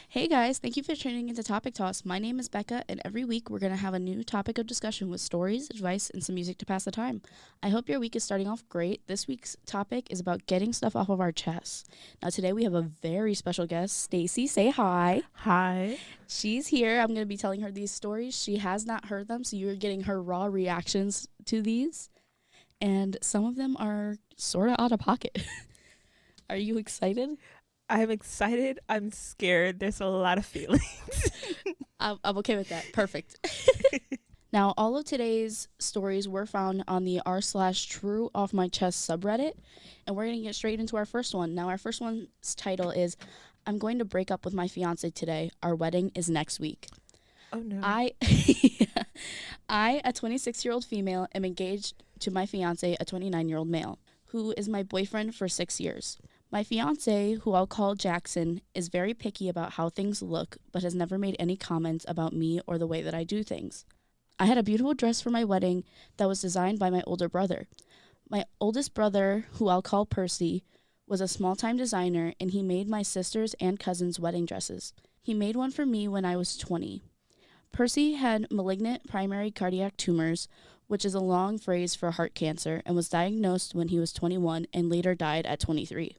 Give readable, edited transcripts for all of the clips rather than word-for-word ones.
Hey guys, thank you for tuning into Topic Toss. My name is Becca, and every week we're going to have a new topic of discussion with stories, advice, and some music to pass the time. I hope your week is starting off great. This week's topic is about getting stuff off of our chests. Now, today we have a very special guest, Stacy. Say hi. Hi. She's here. I'm going to be telling her these stories. She has not heard them, so you're getting her raw reactions to these. And some of them are sort of out of pocket. Are you excited? I'm excited. I'm scared. There's a lot of feelings. I'm okay with that. Perfect. Now, all of today's stories were found on the r/TrueOffMyChest subreddit, and we're going to get straight into our first one. Now, our first one's title is, I'm going to break up with my fiance today. Our wedding is next week. Oh, no. I, a 26-year-old female, am engaged to my fiance, a 29-year-old male, who is my boyfriend for 6 years. My fiance, who I'll call Jackson, is very picky about how things look, but has never made any comments about me or the way that I do things. I had a beautiful dress for my wedding that was designed by my older brother. My oldest brother, who I'll call Percy, was a small-time designer, and he made my sisters' and cousins' wedding dresses. He made one for me when I was 20. Percy had malignant primary cardiac tumors, which is a long phrase for heart cancer, and was diagnosed when he was 21 and later died at 23.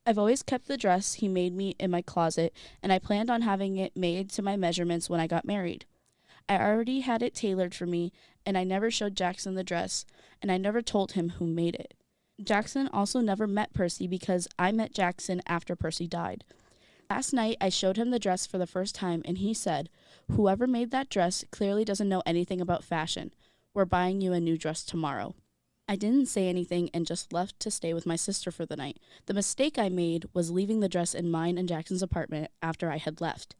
I've always kept the dress he made me in my closet, and I planned on having it made to my measurements when I got married. I already had it tailored for me, and I never showed Jackson the dress, and I never told him who made it. Jackson also never met Percy because I met Jackson after Percy died. Last night, I showed him the dress for the first time, and he said, "Whoever made that dress clearly doesn't know anything about fashion. We're buying you a new dress tomorrow." I didn't say anything and just left to stay with my sister for the night. The mistake I made was leaving the dress in mine and Jackson's apartment after I had left.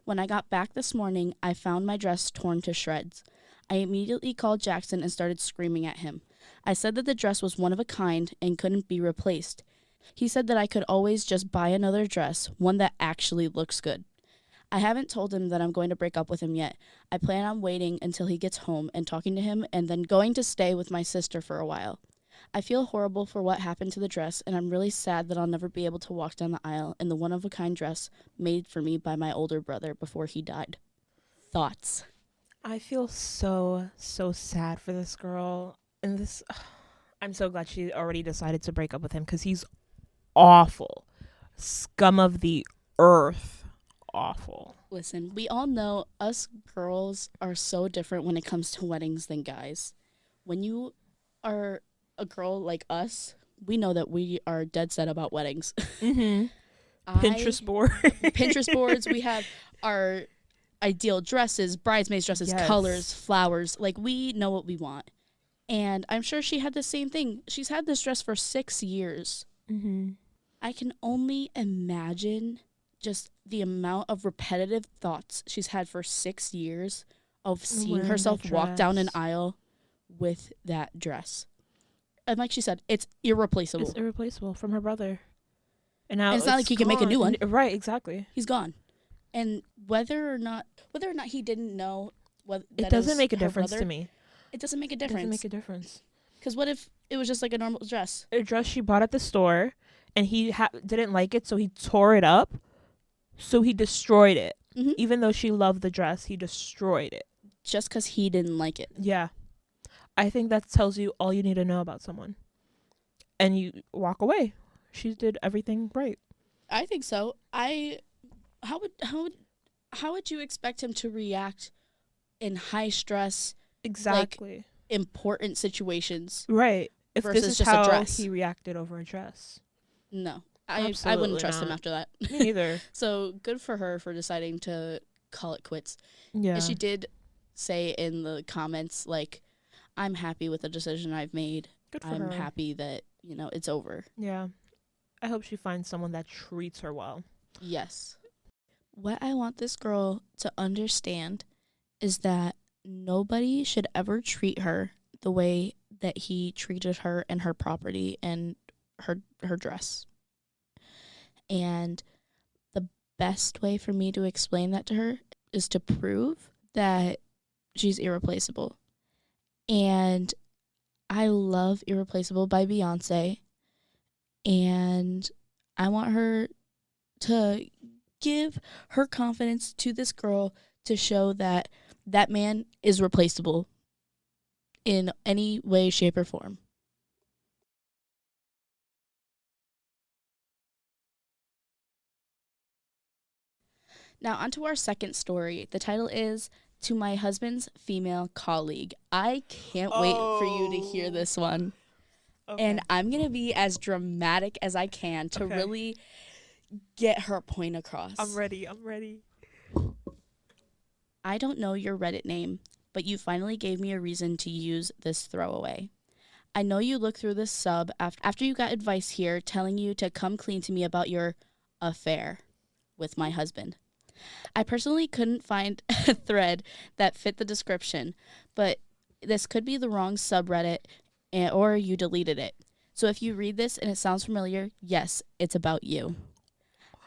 When I got back this morning, I found my dress torn to shreds. I immediately called Jackson and started screaming at him. I said that the dress was one of a kind and couldn't be replaced. He said that I could always just buy another dress, one that actually looks good. I haven't told him that I'm going to break up with him yet. I plan on waiting until he gets home and talking to him and then going to stay with my sister for a while. I feel horrible for what happened to the dress, and I'm really sad that I'll never be able to walk down the aisle in the one-of-a-kind dress made for me by my older brother before he died. Thoughts? I feel so sad for this girl. And I'm so glad she already decided to break up with him because he's awful. Scum of the earth. Awful. Listen, we all know us girls are so different when it comes to weddings than guys. When you are a girl like us, we know that we are dead set about weddings. Mm-hmm. Pinterest board. Pinterest boards. We have our ideal dresses, bridesmaids dresses, Yes. colors, flowers. Like, we know what we want. And I'm sure she had the same thing. She's had this dress for 6 years. Mm-hmm. I can only imagine just the amount of repetitive thoughts she's had for 6 years of seeing Wearing herself that walk down an dress. aisle with that dress. And like she said, it's irreplaceable. It's irreplaceable from her brother. And now And it's not like he can make a new gone. one. Right, exactly. He's gone. And whether or not he didn't know It doesn't make a difference to me. It doesn't make a It doesn't difference. make a difference. Because what if it was just like a normal dress? A dress she bought at the store, and he didn't like it, so he tore it up. So he destroyed it. Mm-hmm. Even though she loved the dress, he destroyed it. Just because he didn't like it. Yeah. I think that tells you all you need to know about someone. And you walk away. She did everything right. I think so. How would you expect him to react in high stress, Exactly. important situations? Right. If versus this is just a how dress. he reacted over a dress. No. I Absolutely wouldn't trust him not. after that. Me neither. So good for her for deciding to call it quits. Yeah. And she did say in the comments, like, I'm happy with the decision I've made. Good for I'm her. happy that, it's over. Yeah. I hope she finds someone that treats her well. Yes. What I want this girl to understand is that nobody should ever treat her the way that he treated her and her property and her dress. And the best way for me to explain that to her is to prove that she's irreplaceable. And I love Irreplaceable by Beyonce. And I want her to give her confidence to this girl to show that that man is replaceable in any way, shape, or form. Now, onto our second story. The title is To My Husband's Female Colleague. I can't wait for you to hear this one. Okay. And I'm going to be as dramatic as I can to really get her point across. I'm ready. I'm ready. I don't know your Reddit name, but you finally gave me a reason to use this throwaway. I know you looked through this sub after you got advice here telling you to come clean to me about your affair with my husband. I personally couldn't find a thread that fit the description, but this could be the wrong subreddit or you deleted it. So if you read this and it sounds familiar, yes, it's about you.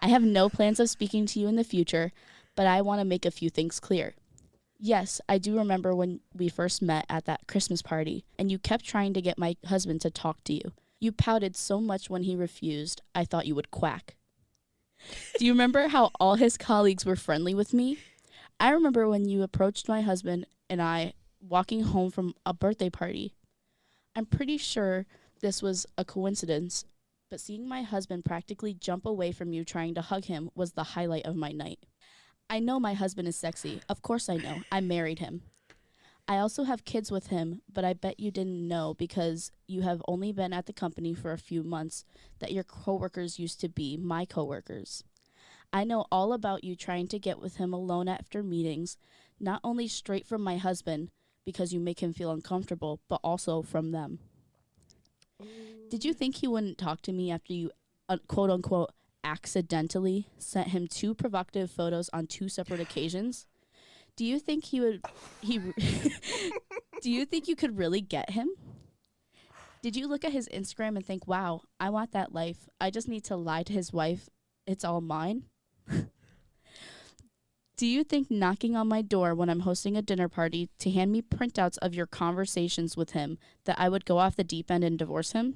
I have no plans of speaking to you in the future, but I want to make a few things clear. Yes, I do remember when we first met at that Christmas party, and you kept trying to get my husband to talk to you. You pouted so much when he refused, I thought you would quack. Do you remember how all his colleagues were friendly with me? I remember when you approached my husband and I walking home from a birthday party. I'm pretty sure this was a coincidence, but seeing my husband practically jump away from you trying to hug him was the highlight of my night. I know my husband is sexy. Of course I know. I married him. I also have kids with him, but I bet you didn't know because you have only been at the company for a few months that your coworkers used to be my coworkers. I know all about you trying to get with him alone after meetings, not only straight from my husband because you make him feel uncomfortable, but also from them. Did you think he wouldn't talk to me after you, quote unquote, accidentally sent him 2 provocative photos on 2 separate occasions? Do you think do you think you could really get him? Did you look at his Instagram and think, wow, I want that life. I just need to lie to his wife. It's all mine. Do you think knocking on my door when I'm hosting a dinner party to hand me printouts of your conversations with him that I would go off the deep end and divorce him?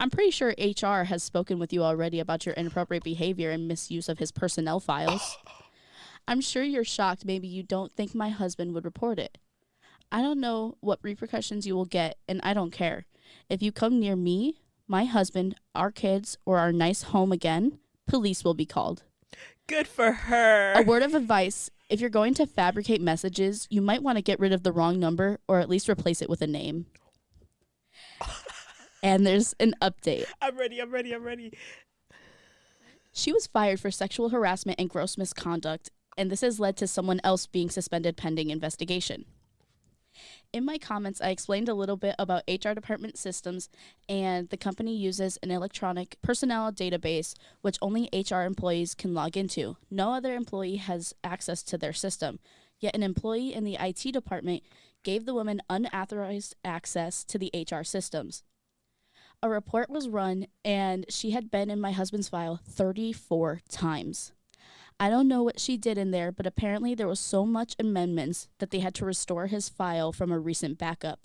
I'm pretty sure HR has spoken with you already about your inappropriate behavior and misuse of his personnel files. I'm sure you're shocked maybe you don't think my husband would report it. I don't know what repercussions you will get, and I don't care. If you come near me, my husband, our kids, or our nice home again, police will be called. Good for her. A word of advice, if you're going to fabricate messages, you might want to get rid of the wrong number or at least replace it with a name. And there's an update. I'm ready. She was fired for sexual harassment and gross misconduct, and this has led to someone else being suspended pending investigation. In my comments, I explained a little bit about HR department systems, and the company uses an electronic personnel database which only HR employees can log into. No other employee has access to their system, yet an employee in the IT department gave the woman unauthorized access to the HR systems. A report was run, and she had been in my husband's file 34 times. I don't know what she did in there, but apparently there was so much amendments that they had to restore his file from a recent backup.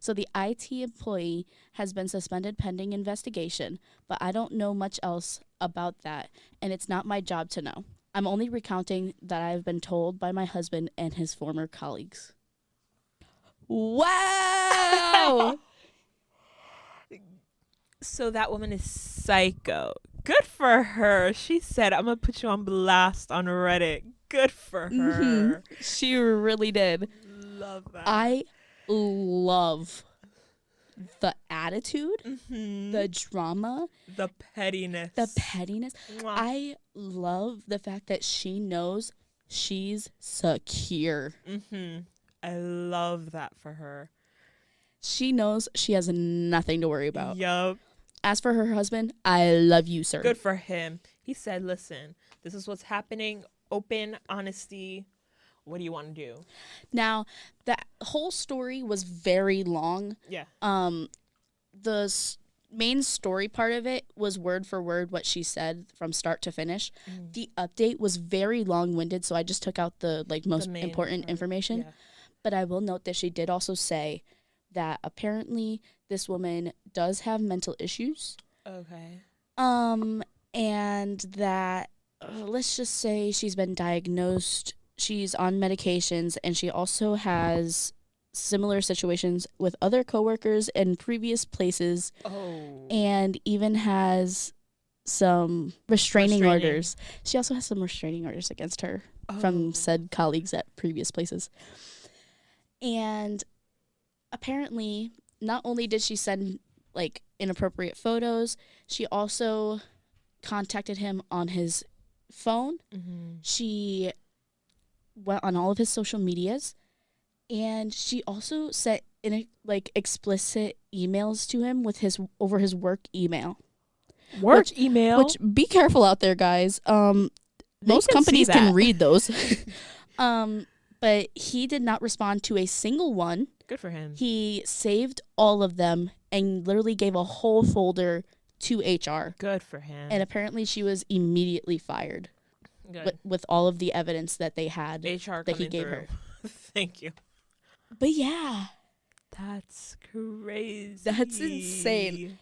So the IT employee has been suspended pending investigation, but I don't know much else about that, and it's not my job to know. I'm only recounting that I have been told by my husband and his former colleagues. Wow! So that woman is psycho. Good for her. She said, I'm going to put you on blast on Reddit. Good for her. Mm-hmm. She really did. Love that. I love the attitude, the drama, the pettiness. Mwah. I love the fact that she knows she's secure. I love that for her. She knows she has nothing to worry about. Yup. As for her husband, I love you, sir. Good for him. He said, listen, this is what's happening. Open, honesty. What do you want to do? Now, that whole story was very long. Yeah. The main story part of it was word for word what she said from start to finish. The update was very long-winded, so I just took out the most important information. Yeah. But I will note that she did also say that apparently this woman does have mental issues. Okay. And that let's just say she's been diagnosed, she's on medications, and she also has similar situations with other coworkers in previous places, and even has some restraining orders. She also has some restraining orders against her from said colleagues at previous places. And apparently, not only did she send like inappropriate photos, she also contacted him on his phone. She went on all of his social medias, and she also sent like explicit emails to him with his over his work email. Email. Which be careful out there, guys. Most companies can read those. But he did not respond to a single one. Good for him. He saved all of them and literally gave a whole folder to HR. Good for him. And apparently she was immediately fired. Good. With all of the evidence that they had HR that he gave her. Thank you. But yeah. That's crazy. That's insane.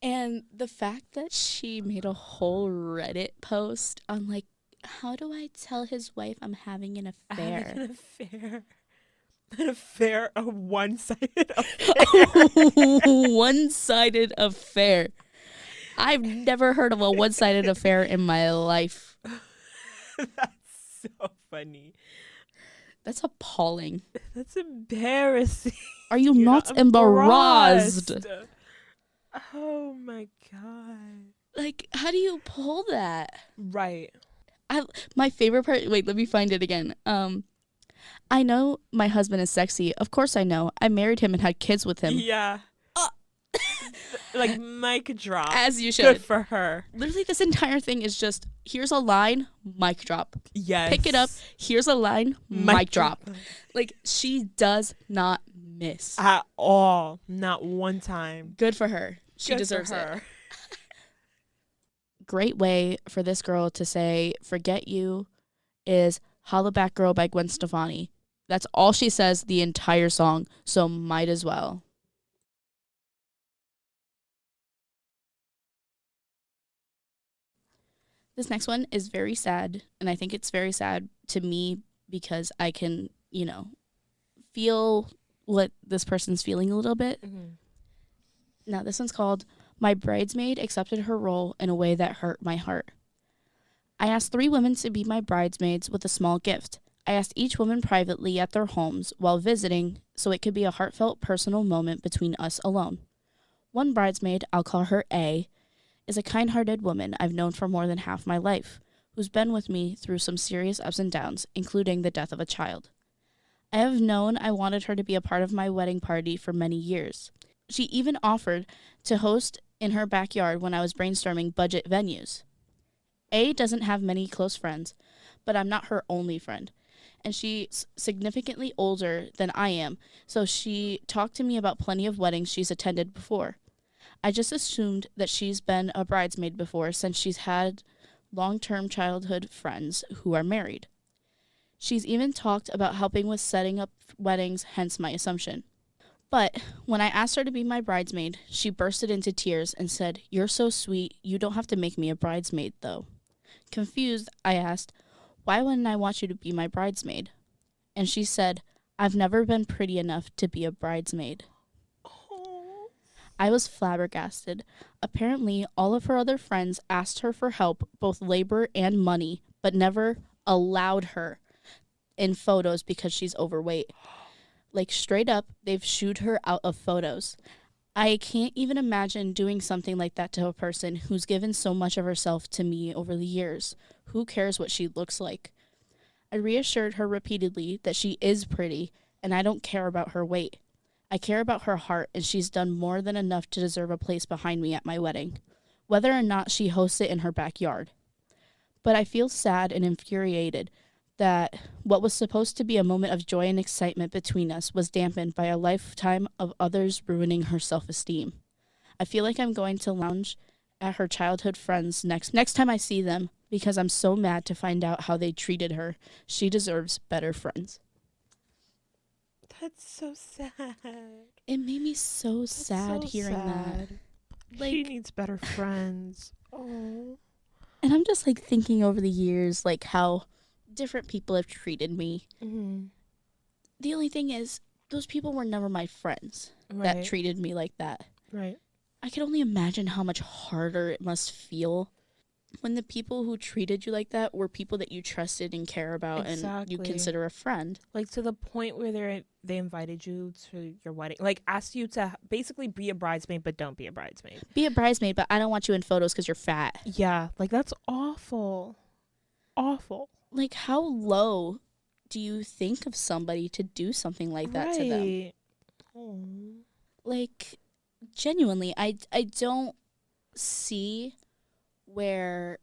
And the fact that she made a whole Reddit post on like, how do I tell his wife I'm having an affair? An affair, a one-sided affair. One-sided affair. I've never heard of a one-sided affair in my life. That's so funny. That's appalling. That's embarrassing. Are you not embarrassed? Oh my God. Like, how do you pull that? Right. My favorite part, wait, let me find it again. I know my husband is sexy. Of course I know. I married him and had kids with him. Yeah. Like, mic drop. As you should. Good for her. Literally, this entire thing is just, here's a line, mic drop. Yes. Pick it up, here's a line, mic drop. Like, she does not miss. At all. Not one time. Good for her. She deserves it. Great way for this girl to say, forget you, is Holla Back Girl by Gwen Stefani. That's all she says the entire song, so might as well. This next one is very sad, and I think it's very sad to me because I can, feel what this person's feeling a little bit. Now, this one's called My Bridesmaid Accepted Her Role in a Way That Hurt My Heart. I asked 3 women to be my bridesmaids with a small gift. I asked each woman privately at their homes while visiting so it could be a heartfelt personal moment between us alone. One bridesmaid, I'll call her A, is a kind-hearted woman I've known for more than half my life, who's been with me through some serious ups and downs, including the death of a child. I have known I wanted her to be a part of my wedding party for many years. She even offered to host in her backyard when I was brainstorming budget venues. A doesn't have many close friends, but I'm not her only friend. And she's significantly older than I am, so she talked to me about plenty of weddings she's attended before. I just assumed that she's been a bridesmaid before since she's had long-term childhood friends who are married. She's even talked about helping with setting up weddings, hence my assumption. But when I asked her to be my bridesmaid, she bursted into tears and said, "You're so sweet, you don't have to make me a bridesmaid, though." Confused, I asked, "Why wouldn't I want you to be my bridesmaid?" And she said, "I've never been pretty enough to be a bridesmaid." I was flabbergasted. Apparently, all of her other friends asked her for help, both labor and money, but never allowed her in photos because she's overweight. Like, straight up, they've shooed her out of photos. I can't even imagine doing something like that to a person who's given so much of herself to me over the years. Who cares what she looks like? I reassured her repeatedly that she is pretty, and I don't care about her weight. I care about her heart, and she's done more than enough to deserve a place behind me at my wedding, whether or not she hosts it in her backyard. But I feel sad and infuriated that what was supposed to be a moment of joy and excitement between us was dampened by a lifetime of others ruining her self-esteem. I feel like I'm going to lounge at her childhood friends next time I see them because I'm so mad to find out how they treated her. She deserves better friends. That's so sad. It made me so sad hearing that. Like, she needs better friends. Oh. And I'm just like thinking over the years, like how different people have treated me. Mm-hmm. The only thing is, those people were never my friends that Right. treated me like that. Right. I can only imagine how much harder it must feel when the people who treated you like that were people that you trusted and care about and you Exactly. consider a friend. Like, to the point where they invited you to your wedding, like asked you to basically be a bridesmaid, but don't be a bridesmaid. Be a bridesmaid, but I don't want you in photos because you're fat. Yeah, like that's awful. Awful. Like, how low do you think of somebody to do something like that to them? Right. Oh. Like, genuinely, I don't see where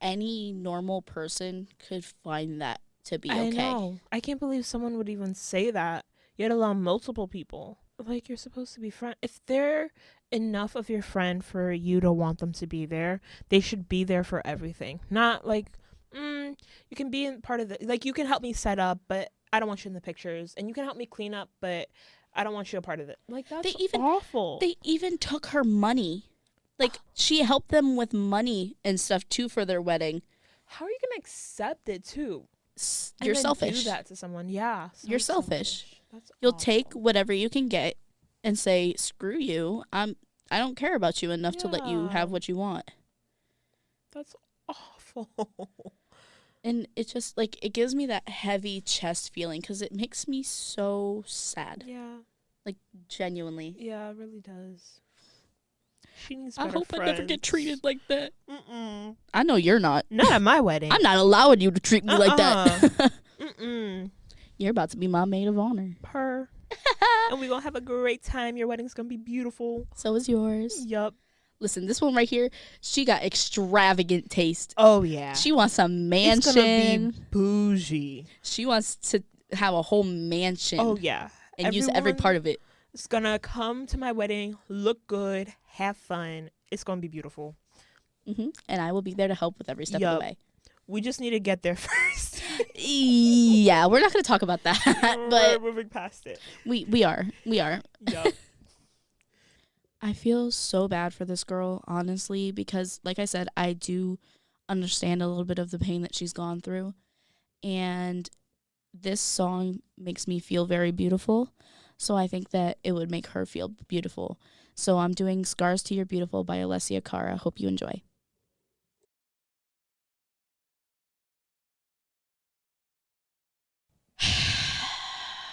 any normal person could find that to be okay. I know. I can't believe someone would even say that, yet alone multiple people. Like, you're supposed to be friend. If they're enough of your friend for you to want them to be there, they should be there for everything. Not like, you can be in part of the, like, you can help me set up, but I don't want you in the pictures. And you can help me clean up, but I don't want you a part of it. Like, that's awful. They even took her money. Like, she helped them with money and stuff, too, for their wedding. How are you going to accept it, too? You're and then selfish. Do that to someone. Yeah. So You're selfish. That's You'll awful. take whatever you can get and say, screw you. I don't care about you enough to let you have what you want. That's awful. And it's just, like, it gives me that heavy chest feeling because it makes me so sad. Yeah. Like, genuinely. Yeah, it really does. She needs I better hope friends. I never get treated like that. Mm-mm. I know you're not. Not at my wedding. I'm not allowing you to treat me like that. Mm-mm. You're about to be my maid of honor. Her. And we're going to have a great time. Your wedding's going to be beautiful. So is yours. Yup. Listen, this one right here, she got extravagant taste. Oh, yeah. She wants a mansion. It's going to be bougie. She wants to have a whole mansion. Oh, yeah. And use every part of it. It's going to come to my wedding, look good, have fun. It's going to be beautiful. Mm-hmm. And I will be there to help with every step of the way. We just need to get there first. Yeah, we're not going to talk about that. But we're moving past it. We are. Yup. I feel so bad for this girl, honestly, because like I said, I do understand a little bit of the pain that she's gone through. And this song makes me feel very beautiful. So I think that it would make her feel beautiful. So I'm doing Scars to Your Beautiful by Alessia Cara. Hope you enjoy.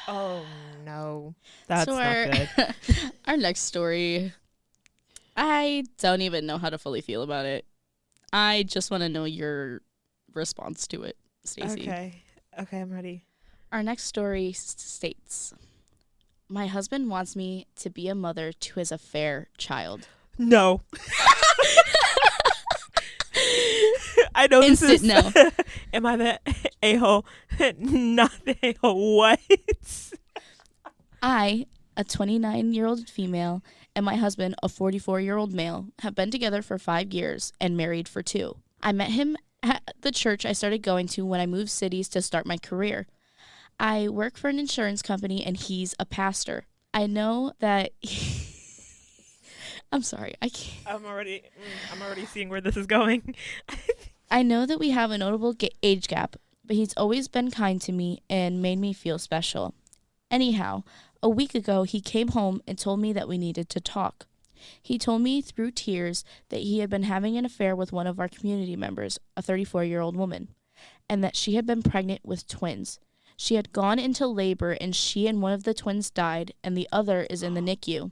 Oh, no. That's so not good. Our next story, I don't even know how to fully feel about it. I just want to know your response to it, Stacey. Okay, I'm ready. Our next story states, my husband wants me to be a mother to his affair child. No. I know Instant this is no. Am I the a-hole? Not the a-hole. What? I, a 29-year-old female, and my husband, a 44-year-old male, have been together for 5 years and married for 2. I met him at the church I started going to when I moved cities to start my career. I work for an insurance company and he's a pastor. I know that I'm sorry. I can't. I'm already seeing where this is going. I know that we have a notable age gap, but he's always been kind to me and made me feel special. Anyhow, a week ago, he came home and told me that we needed to talk. He told me through tears that he had been having an affair with one of our community members, a 34-year-old woman, and that she had been pregnant with twins. She had gone into labor and she and one of the twins died and the other is in the NICU.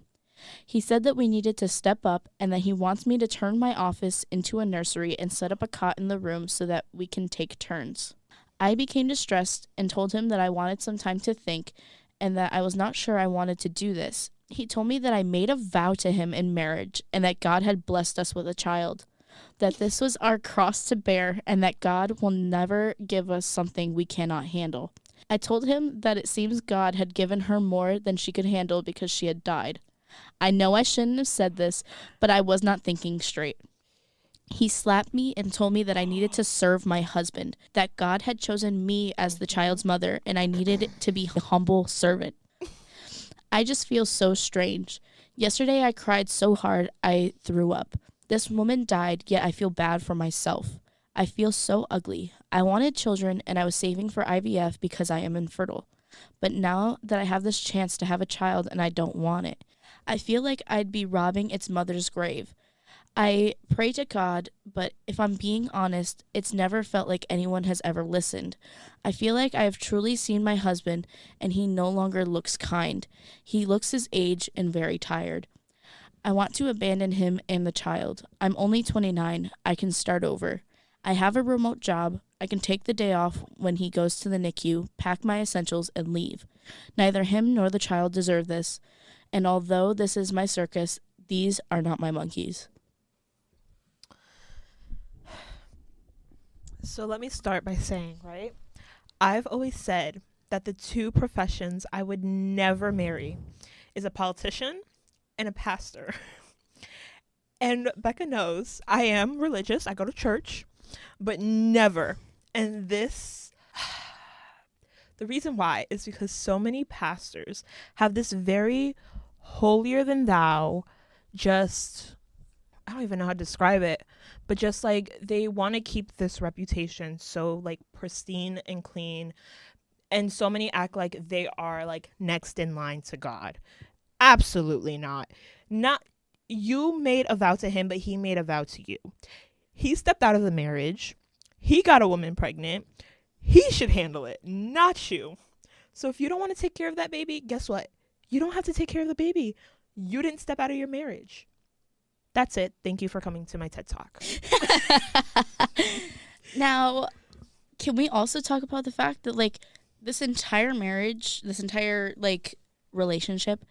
He said that we needed to step up and that he wants me to turn my office into a nursery and set up a cot in the room so that we can take turns. I became distressed and told him that I wanted some time to think and that I was not sure I wanted to do this. He told me that I made a vow to him in marriage and that God had blessed us with a child, that this was our cross to bear and that God will never give us something we cannot handle. I told him that it seems God had given her more than she could handle because she had died. I know I shouldn't have said this, but I was not thinking straight. He slapped me and told me that I needed to serve my husband, that God had chosen me as the child's mother, and I needed to be a humble servant. I just feel so strange. Yesterday I cried so hard I threw up. This woman died, yet I feel bad for myself. I feel so ugly. I wanted children and I was saving for IVF because I am infertile. But now that I have this chance to have a child and I don't want it, I feel like I'd be robbing its mother's grave. I pray to God, but if I'm being honest, it's never felt like anyone has ever listened. I feel like I have truly seen my husband, and he no longer looks kind. He looks his age and very tired. I want to abandon him and the child. I'm only 29. I can start over. I have a remote job. I can take the day off when he goes to the NICU, pack my essentials, and leave. Neither him nor the child deserve this, and although this is my circus, these are not my monkeys. So let me start by saying, right? I've always said that the two professions I would never marry is a politician and a pastor. And Becca knows I am religious. I go to church, but never. And this, the reason why is because so many pastors have this very holier than thou, just, I don't even know how to describe it, but just like they want to keep this reputation so like pristine and clean, and so many act like they are like next in line to God. Absolutely not. Not you made a vow to him, but he made a vow to you. He stepped out of the marriage. He got a woman pregnant. He should handle it, not you. So if you don't want to take care of that baby, guess what? You don't have to take care of the baby. You didn't step out of your marriage. That's it. Thank you for coming to my TED Talk. Now, can we also talk about the fact that, like, this entire marriage, this entire, like, relationship,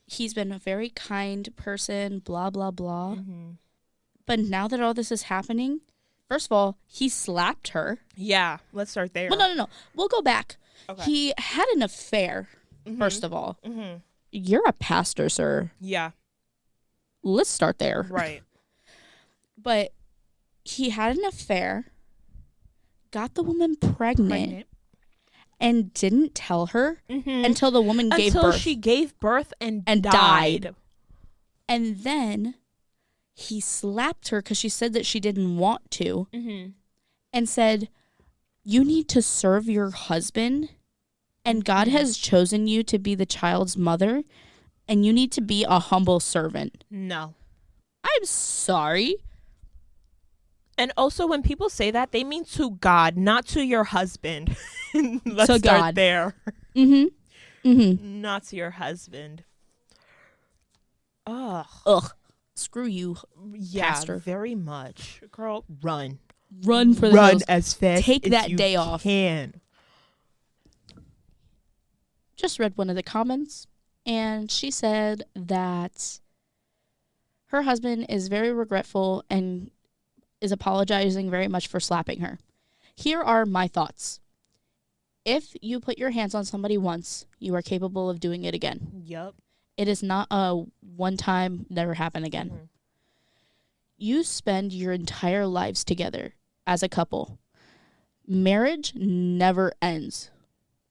he's been a very kind person, blah, blah, blah. But now that all this is happening, first of all, he slapped her. Yeah, let's start there. Well, no. We'll go back. Okay. He had an affair, first of all. You're a pastor, sir. Yeah. Let's start there. Right. But he had an affair, got the woman pregnant. And didn't tell her until the woman gave birth. Until she gave birth and died. And then he slapped her because she said that she didn't want to. And said, you need to serve your husband. And God has chosen you to be the child's mother. And you need to be a humble servant. No. I'm sorry. And also, when people say that, they mean to God, not to your husband. Let's to start God. there. Not to your husband. Ugh. Screw you, yeah, pastor. Very much. Girl, run. Run for the Run hills. as fast Take as that you day off. Can. Just read one of the comments, and she said that her husband is very regretful and is apologizing very much for slapping her. Here are my thoughts. If you put your hands on somebody once, you are capable of doing it again. Yep. It is not a one time, never happen again. You spend your entire lives together as a couple. Marriage never ends.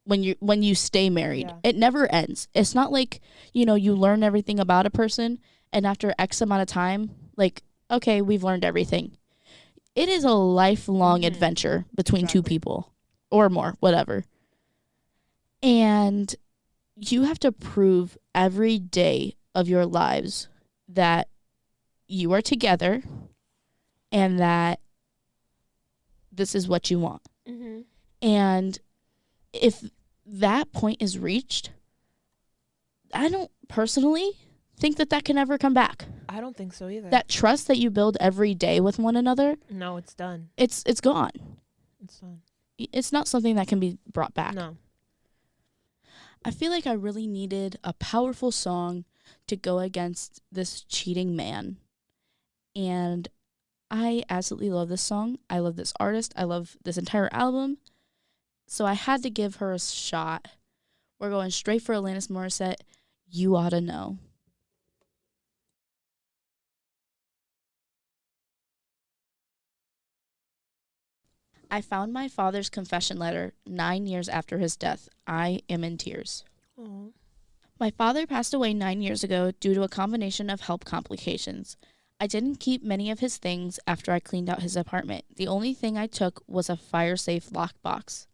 When you stay married, it never ends. It's not like, you learn everything about a person, and after X amount of time, like, okay, we've learned everything. It is a lifelong adventure between two people or more, whatever. And you have to prove every day of your lives that you are together and that this is what you want. And if that point is reached, I don't personally think that can ever come back. I don't think so either. That trust that you build every day with one another, no, it's done. It's gone. It's done. It's not something that can be brought back. No. I feel like I really needed a powerful song to go against this cheating man. And I absolutely love this song. I love this artist. I love this entire album. So I had to give her a shot. We're going straight for Alanis Morissette. You Oughta Know. I found my father's confession letter 9 years after his death. I am in tears. Aww. My father passed away 9 years ago due to a combination of health complications. I didn't keep many of his things after I cleaned out his apartment. The only thing I took was a fire-safe lockbox.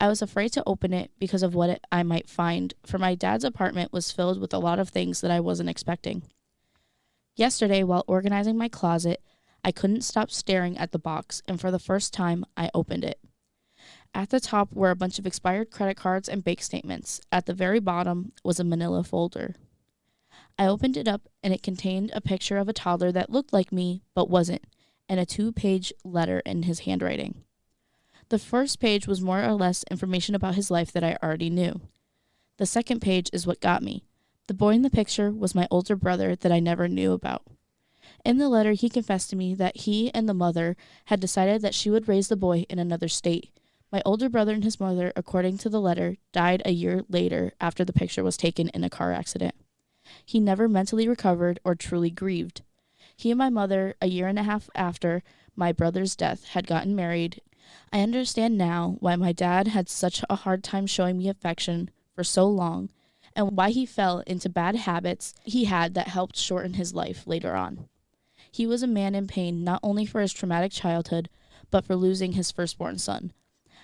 I was afraid to open it because of what I might find, for my dad's apartment was filled with a lot of things that I wasn't expecting. Yesterday, while organizing my closet, I couldn't stop staring at the box, and for the first time, I opened it. At the top were a bunch of expired credit cards and bank statements. At the very bottom was a manila folder. I opened it up, and it contained a picture of a toddler that looked like me, but wasn't, and a 2-page letter in his handwriting. The first page was more or less information about his life that I already knew. The second page is what got me. The boy in the picture was my older brother that I never knew about. In the letter, he confessed to me that he and the mother had decided that she would raise the boy in another state. My older brother and his mother, according to the letter, died a year later after the picture was taken in a car accident. He never mentally recovered or truly grieved. He and my mother, a year and a half after my brother's death, had gotten married. I understand now why my dad had such a hard time showing me affection for so long, and why he fell into bad habits he had that helped shorten his life later on. He was a man in pain not only for his traumatic childhood, but for losing his firstborn son.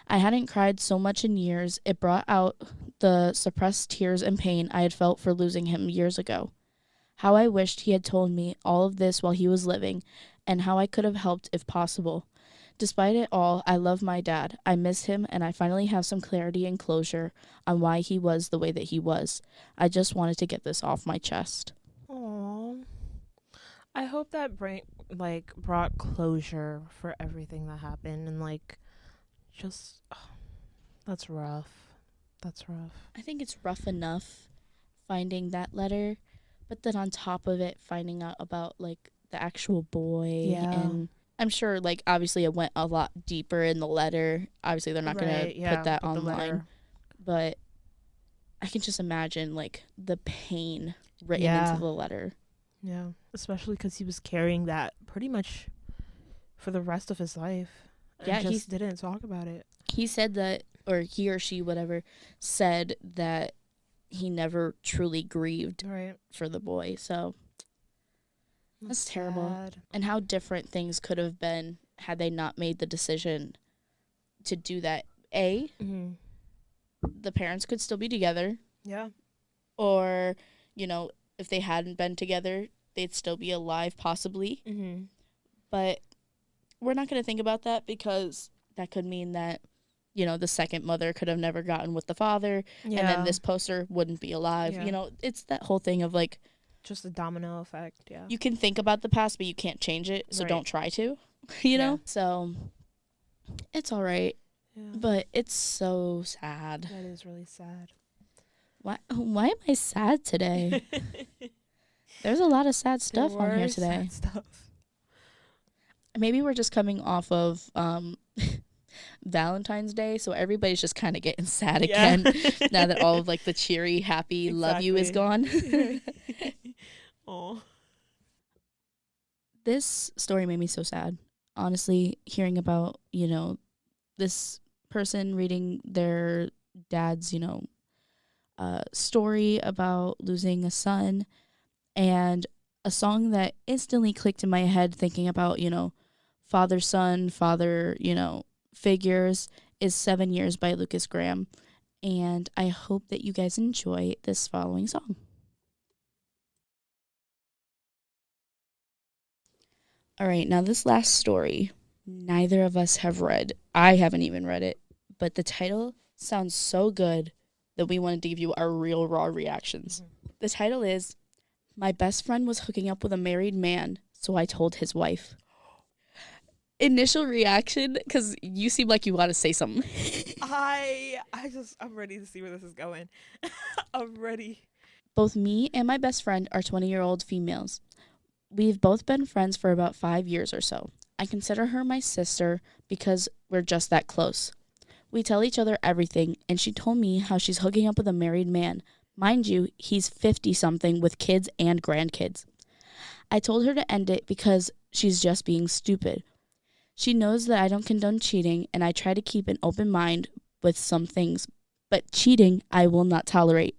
I hadn't cried so much in years. It brought out the suppressed tears and pain I had felt for losing him years ago. How I wished he had told me all of this while he was living, and how I could have helped if possible. Despite it all, I love my dad. I miss him, and I finally have some clarity and closure on why he was the way that he was. I just wanted to get this off my chest. Aww. I hope that brought closure for everything that happened, and just that's rough. That's rough. I think it's rough enough finding that letter, but then on top of it, finding out about the actual boy. Yeah. And I'm sure obviously it went a lot deeper in the letter. Obviously they're not gonna put that online, but I can just imagine the pain written into the letter. Yeah, especially because he was carrying that pretty much for the rest of his life. Yeah, he just didn't talk about it. He said that, or he or she, whatever, said that he never truly grieved for the boy. So that's terrible. Sad. And how different things could have been had they not made the decision to do that. Mm-hmm. The parents could still be together. Yeah. Or, if they hadn't been together, they'd still be alive, possibly. Mm-hmm. But we're not going to think about that because that could mean that, the second mother could have never gotten with the father. Yeah. And then this poster wouldn't be alive. Yeah. It's that whole thing of just a domino effect. Yeah. You can think about the past, but you can't change it. So don't try to, know? So it's all right. Yeah. But it's so sad. That is really sad. Why am I sad today? There's a lot of sad stuff on here today. Sad stuff. Maybe we're just coming off of Valentine's Day, so everybody's just kind of getting sad again now that all of the cheery, happy, love you is gone. Oh. This story made me so sad. Honestly, hearing about, this person reading their dad's, story about losing a son, and a song that instantly clicked in my head thinking about, father, son, father, figures is 7 Years by Lucas Graham. And I hope that you guys enjoy this following song. All right, now this last story, neither of us have read. I haven't even read it, but the title sounds so good that we wanted to give you our real raw reactions. Mm-hmm. The title is, My Best Friend Was Hooking Up with a Married Man, So I Told His Wife. Initial reaction, because you seem like you want to say something. I'm ready to see where this is going. I'm ready. Both me and my best friend are 20-year-old females. We've both been friends for about 5 years or so. I consider her my sister because we're just that close. We tell each other everything, and she told me how she's hooking up with a married man. Mind you, he's 50-something with kids and grandkids. I told her to end it because she's just being stupid. She knows that I don't condone cheating, and I try to keep an open mind with some things, but cheating I will not tolerate.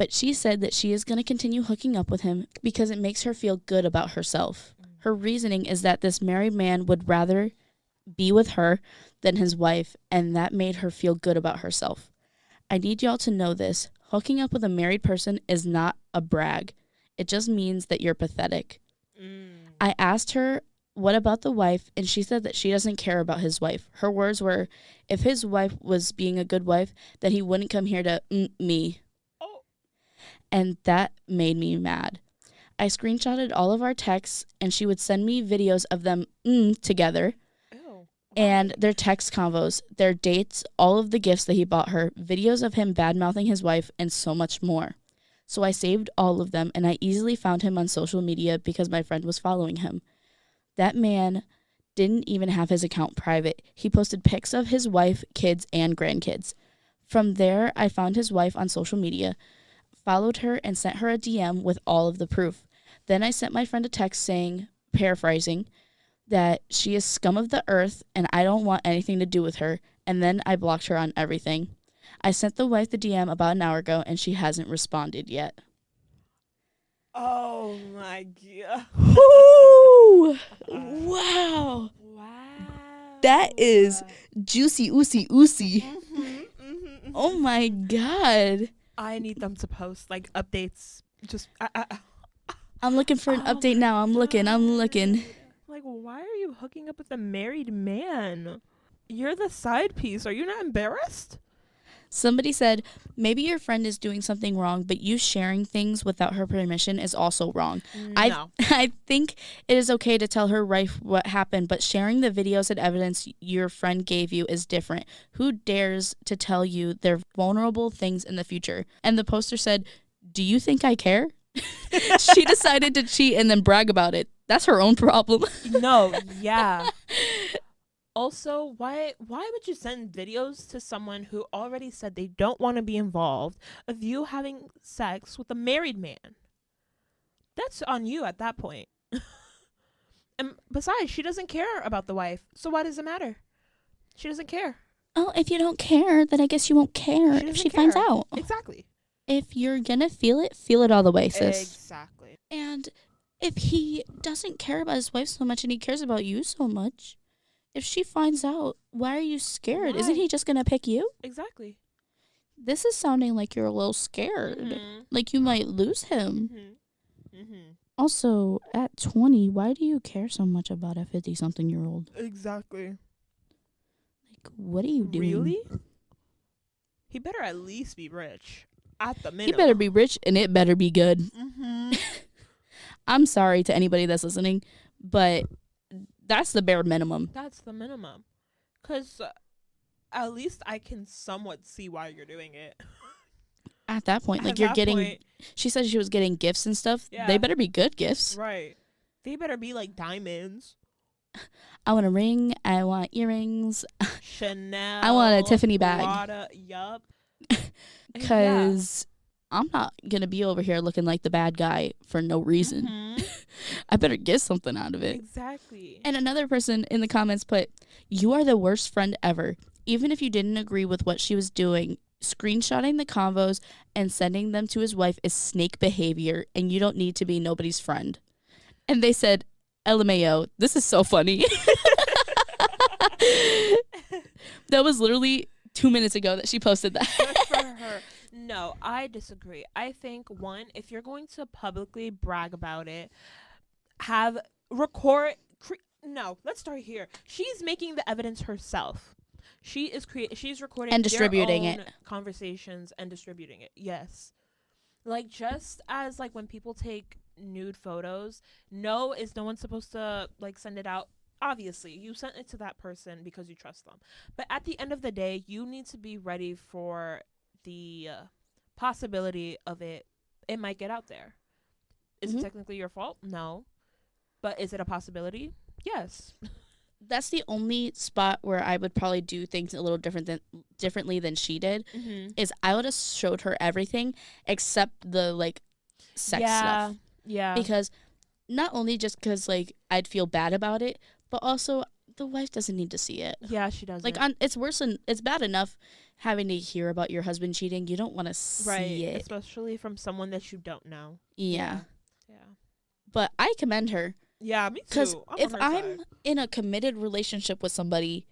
But she said that she is going to continue hooking up with him because it makes her feel good about herself. Her reasoning is that this married man would rather be with her than his wife, and that made her feel good about herself. I need y'all to know this. Hooking up with a married person is not a brag. It just means that you're pathetic. I asked her, what about the wife? And she said that she doesn't care about his wife. Her words were, if his wife was being a good wife, then he wouldn't come here to me. And that made me mad. I screenshotted all of our texts, and she would send me videos of them together. And their text convos, their dates, all of the gifts that he bought her, videos of him bad-mouthing his wife, and so much more. So I saved all of them, and I easily found him on social media because my friend was following him. That man didn't even have his account private. He posted pics of his wife, kids, and grandkids. From there, I found his wife on social media, followed her, and sent her a DM with all of the proof. Then I sent my friend a text saying, paraphrasing, that she is scum of the earth and I don't want anything to do with her, and then I blocked her on everything. I sent the wife the DM about an hour ago and she hasn't responded yet. Oh my god. Wow. That is juicy, oosy. Oh my god. I need them to post like updates. Just I'm looking for an update now. I'm looking. Like, why are you hooking up with a married man? You're the side piece. Are you not embarrassed? Somebody said, maybe your friend is doing something wrong, but you sharing things without her permission is also wrong. No. I think it is okay to tell her right what happened, but sharing the videos and evidence your friend gave you is different. Who dares to tell you their vulnerable things in the future? And the poster said, do you think I care? She decided to cheat and then brag about it. That's her own problem. No, yeah. Also, why would you send videos to someone who already said they don't want to be involved of you having sex with a married man? That's on you at that point. And besides, she doesn't care about the wife. So why does it matter? She doesn't care. Oh, if you don't care, then I guess you won't care if she finds out. Exactly. If you're gonna feel it all the way, sis. Exactly. And if he doesn't care about his wife so much and he cares about you so much, if she finds out, why are you scared? Why? Isn't he just gonna pick you? Exactly. This is sounding like you're a little scared. Mm-hmm. Like you might lose him. Mm-hmm. Also, at 20, why do you care so much about a 50-something-year-old? Exactly. Like, what are you doing? Really? He better at least be rich. At the minimum. He better be rich and it better be good. Mm-hmm. I'm sorry to anybody that's listening, but that's the bare minimum. That's the minimum. Because at least I can somewhat see why you're doing it. At that point, like, you're getting... She said she was getting gifts and stuff. Yeah. They better be good gifts. Right. They better be, like, diamonds. I want a ring. I want earrings. Chanel. I want a Tiffany bag. Prada, yup. Because I'm not going to be over here looking like the bad guy for no reason. Mm-hmm. I better get something out of it. Exactly. And another person in the comments put, you are the worst friend ever. Even if you didn't agree with what she was doing, screenshotting the convos and sending them to his wife is snake behavior, and you don't need to be nobody's friend. And they said, LMAO, this is so funny. That was literally 2 minutes ago that she posted that. Good for her. No, I disagree. I think, one, if you're going to publicly brag about it, no, let's start here. She's making the evidence herself. She's recording and distributing their own it. Conversations and distributing it. Yes. Like, just as, like, when people take nude photos, no one's supposed to, like, send it out. Obviously, you sent it to that person because you trust them. But at the end of the day, you need to be ready for the possibility of it might get out there. Is it technically your fault? No. But is it a possibility? Yes. That's the only spot where I would probably do things a little differently than she did. Mm-hmm. Is I would have showed her everything except the, like, sex stuff. Yeah. Because not only just because, like, I'd feel bad about it, but also the wife doesn't need to see it. Yeah, she doesn't. Like, it's worse than, it's bad enough having to hear about your husband cheating. You don't want to see it. Especially from someone that you don't know. Yeah. Yeah. But I commend her. Yeah, me too. Because if I'm side. in a committed relationship with somebody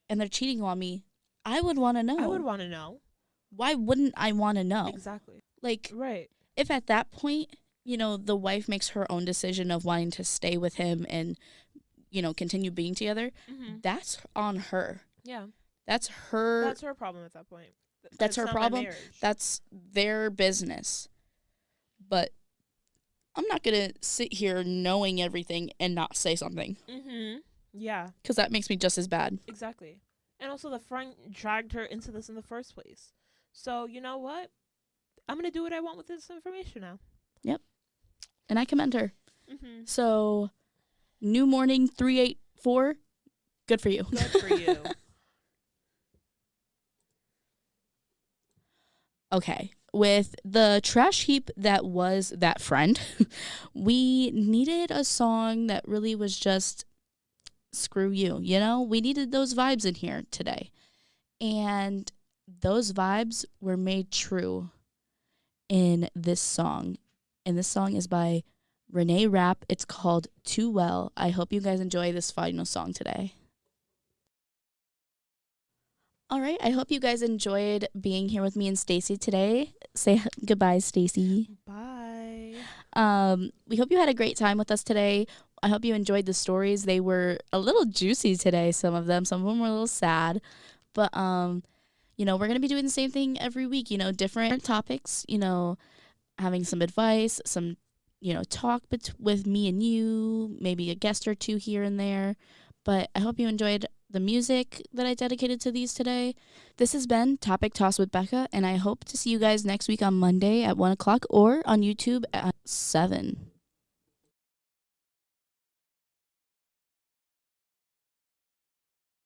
and they're cheating on me, I would want to know. I would want to know. Why wouldn't I want to know? Exactly. Like, right. If at that point, you know, the wife makes her own decision of wanting to stay with him and, you know, continue being together, that's on her. Yeah. That's her. That's her problem at that point. That's her problem. That's their business. But I'm not going to sit here knowing everything and not say something. Yeah. Because that makes me just as bad. Exactly. And also the friend dragged her into this in the first place. So, you know what? I'm going to do what I want with this information now. Yep. And I commend her. So, New Morning 384, good for you. Good for you. Okay. With the trash heap that was that friend, we needed a song that really was just screw you, you know? We needed those vibes in here today. And those vibes were made true in this song. And this song is by Renee Rapp. It's called Too Well. I hope you guys enjoy this final song today. All right, I hope you guys enjoyed being here with me and Stacy today. Say goodbye, Stacy. Bye. We hope you had a great time with us today. I hope you enjoyed the stories. They were a little juicy today, some of them. Some of them were a little sad. But, you know, we're going to be doing the same thing every week, you know, different topics, you know, having some advice, some, you know, talk with me and you, maybe a guest or two here and there. But I hope you enjoyed the music that I dedicated to these today. This has been Topic Toss with Becca, and I hope to see you guys next week on Monday at 1 o'clock or on YouTube at 7.